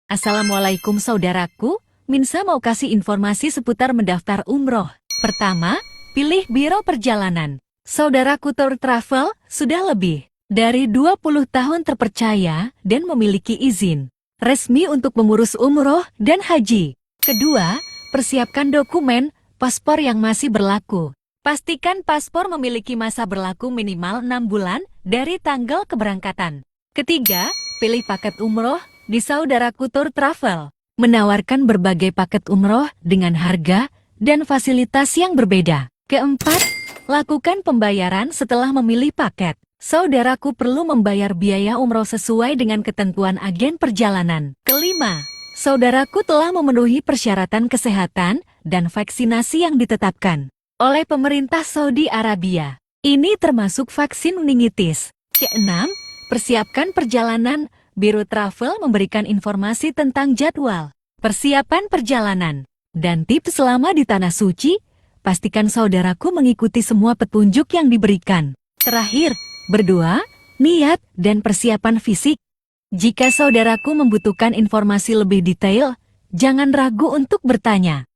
Assalamualaikum saudaraku, Minsa mau kasih informasi seputar mendaftar umroh. Pertama, pilih biro perjalanan. Saudaraku Tour Travel sudah lebih dari 20 tahun terpercaya dan memiliki izin resmi untuk mengurus umroh dan haji. Kedua, persiapkan dokumen paspor yang masih berlaku. Pastikan paspor memiliki masa berlaku minimal 6 bulan dari tanggal keberangkatan. Ketiga, pilih paket umroh di Saudaraku Tour Travel. Menawarkan berbagai paket umroh dengan harga dan fasilitas yang berbeda. Keempat, lakukan pembayaran setelah memilih paket. Saudaraku perlu membayar biaya umroh sesuai dengan ketentuan agen perjalanan. Kelima, saudaraku telah memenuhi persyaratan kesehatan dan vaksinasi yang ditetapkan oleh pemerintah Saudi Arabia. Ini termasuk vaksin meningitis. Keenam, persiapkan perjalanan. Biro Travel memberikan informasi tentang jadwal, persiapan perjalanan, dan tips selama di Tanah Suci. Pastikan saudaraku mengikuti semua petunjuk yang diberikan. Terakhir, berdoa, niat, dan persiapan fisik. Jika saudaraku membutuhkan informasi lebih detail, jangan ragu untuk bertanya.